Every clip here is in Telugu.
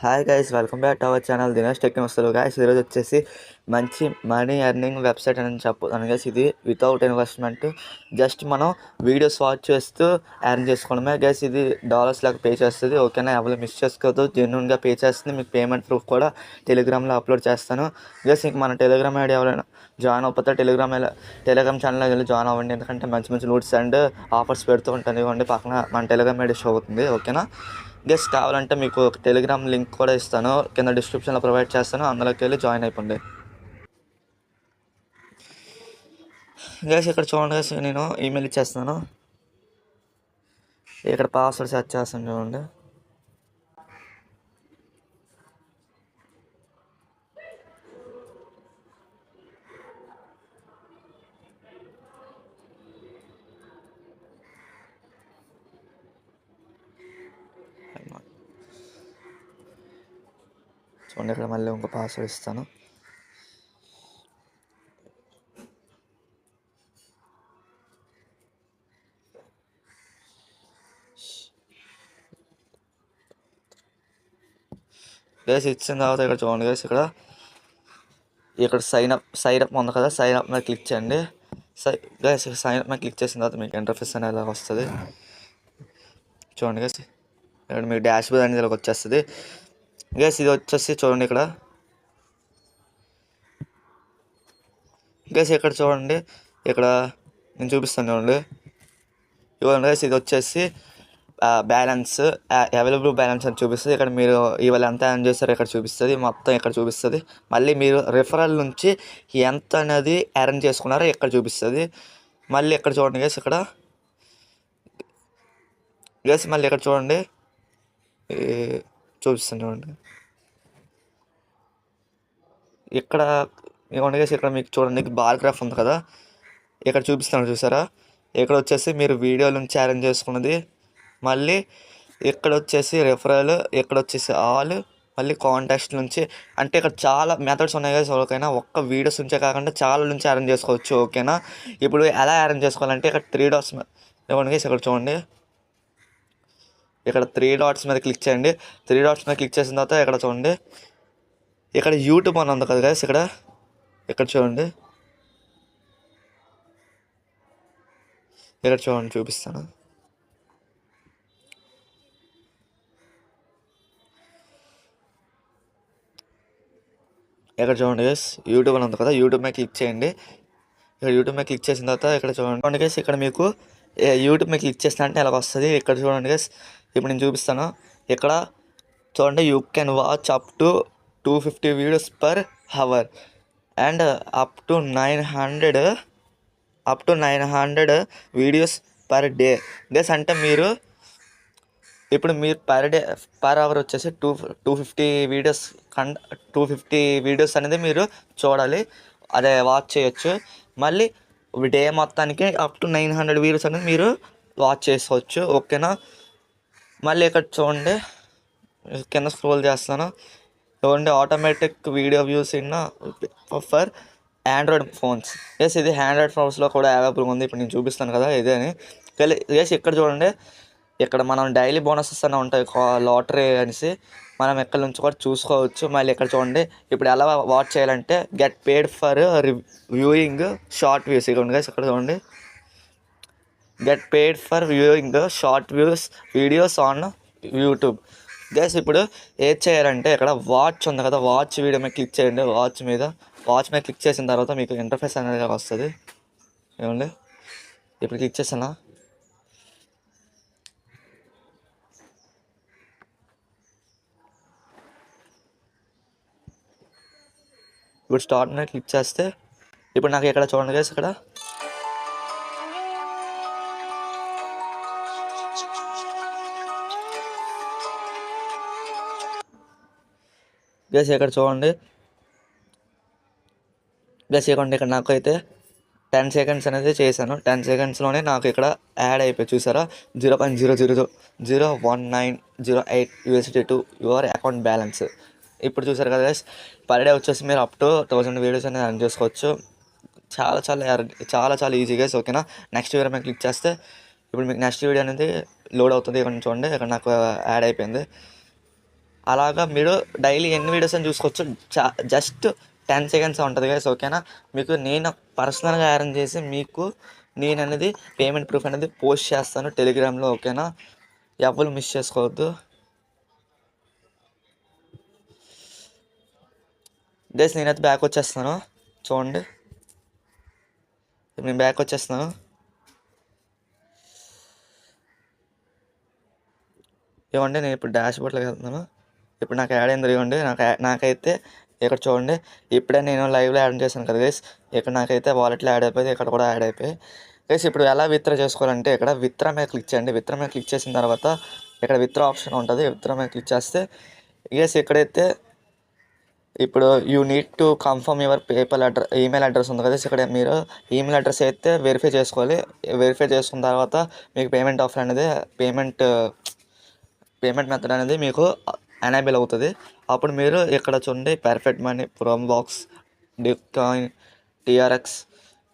Hi guys, welcome back to our channel Dinesh tech వస్తారు గైస్. ఈరోజు వచ్చేసి మంచి మనీ ఎర్నింగ్ వెబ్సైట్ అని చెప్పుతాను గైస్. ఇది వితౌట్ ఇన్వెస్ట్మెంట్, జస్ట్ మనం వీడియోస్ వాచ్ చేస్తూ ఎర్న్ చేసుకోవడమే గైస్. ఇది డాలర్స్ లాగా పే చేస్తుంది, ఓకేనా? ఎవరు మిస్ చేసుకోవద్దు, జెన్యున్గా పే చేస్తుంది. మీకు పేమెంట్ ప్రూఫ్ కూడా టెలిగ్రామ్లో అప్లోడ్ చేస్తాను గైస్. ఇంక మన టెలిగ్రామ్ ఐడి ఎవరైనా జాయిన్ అయిపోతే టెలిగ్రామ్ ఛానల్కి వెళ్ళి జాయిన్ అవ్వండి, ఎందుకంటే మంచి మంచి నోట్స్ అండ్ ఆఫర్స్ పెడుతూ ఉంటాను. ఇవ్వండి, పక్కన మన టెలిగ్రామ్ ఐడి షో అవుతుంది, ఓకేనా? గెస్ట్ కావాలంటే మీకు ఒక టెలిగ్రామ్ లింక్ కూడా ఇస్తాను, కింద డిస్క్రిప్షన్లో ప్రొవైడ్ చేస్తాను, అందులోకి వెళ్ళి జాయిన్ అయిపోండి గైస్. ఇక్కడ చూడండి గైస్, నేను ఈమెయిల్ ఇచ్చేస్తున్నాను, ఇక్కడ పాస్వర్డ్ సెట్ చేస్తాను చూడండి. చూడండి, ఇక్కడ మళ్ళీ ఇంకో పాస్వర్డ్ ఇస్తాను. గైస్ ఇచ్చిన తర్వాత ఇక్కడ చూడండి గైస్, ఇక్కడ సైన్ అప్ ఉంది కదా, సైన్ అప్ మీద క్లిక్ చేయండి. గైస్ సైన్ అప్ మీద క్లిక్ చేసిన తర్వాత మీకు ఇంటర్ఫేస్ అనేది ఇలా వస్తుంది. చూడండి గైస్, ఇక్కడ మీకు డాష్ బోర్డ్ అనేది ఇలా వచ్చేస్తుంది గైస్. ఇది వచ్చేసి చూడండి ఇక్కడ గైస్, ఇక్కడ చూడండి, ఇక్కడ నేను చూపిస్తాను చూడండి. ఇవ్వండి గైస్, ఇది వచ్చేసి బ్యాలెన్స్, అవైలబుల్ బ్యాలెన్స్ అని చూపిస్తుంది. ఇక్కడ మీరు ఇవాళ ఎంత ఎర్న్ చేస్తారో ఇక్కడ చూపిస్తుంది, మొత్తం ఇక్కడ చూపిస్తుంది. మళ్ళీ మీరు రిఫరల్ నుంచి ఎంత అనేది ఎర్న్ చేసుకున్నారో ఇక్కడ చూపిస్తుంది. మళ్ళీ ఇక్కడ చూడండి గైస్, మళ్ళీ ఇక్కడ చూడండి, చూపిస్తాను చూడండి. ఇక్కడ ఇవ్వండి గైస్, ఇక్కడ మీకు చూడండి బార్ గ్రాఫ్ ఉంది కదా, ఇక్కడ చూపిస్తాను చూసారా. ఇక్కడ వచ్చేసి మీరు వీడియో నుంచి అరేంజ్ చేసుకున్నది, మళ్ళీ ఇక్కడ వచ్చేసి రెఫరల్, ఇక్కడ వచ్చేసి ఆల్, మళ్ళీ కాంటాక్ట్స్ నుంచి. అంటే ఇక్కడ చాలా మెథడ్స్ ఉన్నాయి కదా, ఓకేనా? ఒక్క వీడియోస్ నుంచే కాకుండా చాలా నుంచి అరేంజ్ చేసుకోవచ్చు, ఓకేనా? ఇప్పుడు ఎలా అరేంజ్ చేసుకోవాలంటే ఇక్కడ 3 డాట్స్ ఇవ్వండి గైస్, ఇక్కడ చూడండి, ఇక్కడ 3 డాట్స్ మీద క్లిక్ చేయండి. 3 డాట్స్ మీద క్లిక్ చేసిన తర్వాత ఇక్కడ చూడండి, ఇక్కడ యూట్యూబ్ అని ఉంది కదా గైస్, ఇక్కడ చూడండి, ఇక్కడ చూడండి చూపిస్తాను. ఇక్కడ చూడండి గైస్, యూట్యూబ్ అని ఉంది కదా, యూట్యూబ్ మీద క్లిక్ చేయండి. ఇక్కడ యూట్యూబ్ మీద క్లిక్ చేసిన తర్వాత ఇక్కడ చూడండి గైస్, ఇక్కడ మీకు యూట్యూబ్ మీద క్లిక్ చేసిన అంటే ఎలా వస్తుంది. ఇక్కడ చూడండి గైస్, ఇప్పుడు నేను చూపిస్తాను. ఇక్కడ చూడండి, you can watch up to 250 videos per hour and up to 900 videos per day guys. అంటే మీరు పర్ డే పర్ అవర్ వచ్చేసి 250 వీడియోస్ 250 వీడియోస్ అనేది మీరు చూడాలి, అదే వాచ్ చేయొచ్చు. మళ్ళీ డే మొత్తానికి అప్ టు 900 వీడియోస్ అనేది మీరు వాచ్ చేసుకోవచ్చు, ఓకేనా? మళ్ళీ ఇక్కడ చూడండి, కింద స్క్రోల్ చేస్తాను చూడండి, automatic video views in for android phones. Yes, ఇది ఆండ్రాయిడ్ ఫోన్స్లో కూడా అవైలబుల్ ఉంది. ఇప్పుడు నేను చూపిస్తాను కదా, ఇదే అని. ఎస్, ఇక్కడ చూడండి, ఇక్కడ మనం డైలీ బోనసెస్ అన్నీ ఉంటాయి, లాటరీ అనేసి, మనం ఎక్కడి నుంచి కూడా చూసుకోవచ్చు. మళ్ళీ ఇక్కడ చూడండి, ఇప్పుడు ఎలా వాచ్ చేయాలంటే get paid for viewing short views. ఇక్కడ చూడండి, get paid for viewing short videos on YouTube guys. ఇప్పుడు ఏం చేయాలంటే ఇక్కడ వాచ్ ఉంది కదా, వాచ్ వీడియో మీద క్లిక్ చేయండి. వాచ్ మీద క్లిక్ చేసిన తర్వాత మీకు ఇంటర్ఫేస్ అనేది వస్తుంది. ఏమండి, ఇప్పుడు క్లిక్ చేసానా, ఇప్పుడు స్టార్ట్ మీద క్లిక్ చేస్తే ఇప్పుడు నాకు ఇక్కడ చూడండి గైస్, ఇక్కడ చూడండి ఇక్కడ నాకైతే 10 సెకండ్స్ అనేది చేశాను. 10 సెకండ్స్లోనే నాకు ఇక్కడ యాడ్ అయిపోయి చూసారా, 0.00019008 USD to your account balance. ఇప్పుడు చూసారు కదా గైస్, పర్ డే వచ్చేసి మీరు అప్ టు 1000 వీడియోస్ అనేది రన్ చేసుకోవచ్చు. చాలా చాలా ఈజీ గైస్, ఓకేనా? నెక్స్ట్ వీడియో మీద క్లిక్ చేస్తే ఇప్పుడు మీకు నెక్స్ట్ వీడియో అనేది లోడ్ అవుతుంది. ఇక్కడ చూడండి, ఇక్కడ నాకు యాడ్ అయిపోయింది. అలాగా మీరు డైలీ ఎన్ని వీడియోస్ అని చూసుకోవచ్చు. జస్ట్ 10 సెకండ్స్ ఉంటుంది గైస్, ఓకేనా. మీకు నేను పర్సనల్గా అరేంజ్ చేసి మీకు నేను అనేది పేమెంట్ ప్రూఫ్ అనేది పోస్ట్ చేస్తాను టెలిగ్రామ్లో, ఓకేనా. ఎవరు మిస్ చేసుకోవద్దు గైస్. నేనైతే బ్యాక్ వచ్చేస్తాను, చూడండి. నేను బ్యాక్ వచ్చేస్తున్నాను. ఇవ్వండి, నేను ఇప్పుడు డాష్ బోర్డ్లోకి వెళ్తున్నాను. ఇప్పుడు నాకు యాడ్ అయింది ఇవ్వండి. నాకైతే ఇక్కడ చూడండి, ఇప్పుడే నేను లైవ్లో యాడ్ చేశాను కదా గైస్. ఇక్కడ నాకైతే వాలెట్లో యాడ్ అయిపోయింది, ఇక్కడ కూడా యాడ్ అయిపోయి గైస్. ఇప్పుడు ఎలా విత్డ్రా చేసుకోవాలంటే ఇక్కడ విత్డ్రా మీద క్లిక్ చేయండి. విత్డ్రా మీద క్లిక్ చేసిన తర్వాత ఇక్కడ విత్డ్రా ఆప్షన్ ఉంటుంది. విత్డ్రా మీద క్లిక్ చేస్తే గైస్ ఇక్కడైతే ఇప్పుడు you need to confirm your PayPal email address ఉంది కదా. ఇక్కడ మీరు ఈమెయిల్ అడ్రస్ అయితే వెరిఫై చేసుకోవాలి. వెరిఫై చేసుకున్న తర్వాత మీకు పేమెంట్ ఆఫర్ అనేది పేమెంట్ మెథడ్ అనేది మీకు ఎనేబుల్ అవుతుంది. అప్పుడు మీరు ఇక్కడ చూడండి, పర్ఫెక్ట్ మనీ, ప్రోమ్ బాక్స్, డికాయిన్, టీఆర్ఎక్స్,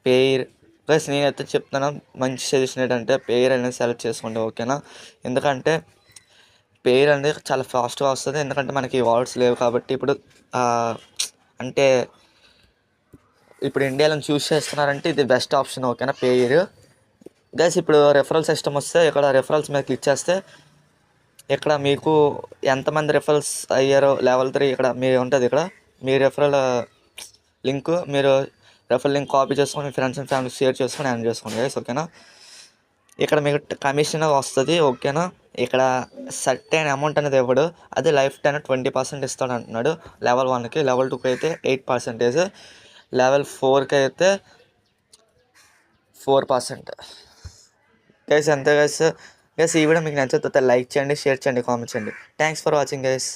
పేర్ ప్లస్. నేనైతే చెప్తాను, మంచి సజెషన్ ఏంటంటే పేర్ అనేది సెలెక్ట్ చేసుకోండి, ఓకేనా. ఎందుకంటే పేర్ అనేది చాలా ఫాస్ట్గా వస్తుంది, ఎందుకంటే మనకి వాలెట్స్ లేవు కాబట్టి. అంటే ఇప్పుడు ఇండియాలో చూస్ చేస్తున్నారంటే ఇది బెస్ట్ ఆప్షన్, ఓకేనా, పేర్ గైస్. ఇప్పుడు రెఫరల్ సిస్టమ్ వస్తే ఇక్కడ రెఫరల్స్ మీద క్లిక్ చేస్తే ఇక్కడ మీకు ఎంతమంది రెఫరల్స్ అయ్యారో లెవెల్ 3 ఇక్కడ మీ ఉంటుంది. ఇక్కడ మీ రెఫరల్ లింక్ కాపీ చేసుకొని మీ ఫ్రెండ్స్ అండ్ ఫ్యామిలీ షేర్ చేసుకొని యాడ్ చేసుకోండి గైస్, ఓకేనా. ఇక్కడ మీకు కమిషన్ వస్తుంది, ఓకేనా. ఇక్కడ సర్టెన్ అమౌంట్ అనేది ఇవ్వడు, అది లైఫ్ టైం 20% ఇస్తాడు అంటున్నాడు. లెవెల్ 1కి, లెవెల్ 2కి అయితే 8%, లెవెల్ 4కి అయితే 4%. గైస్ అంతే గైస్. ఈ వీడియో మీకు నచ్చితే లైక్ చేయండి, షేర్ చేయండి, కామెంట్ చేయండి. Thanks for watching guys.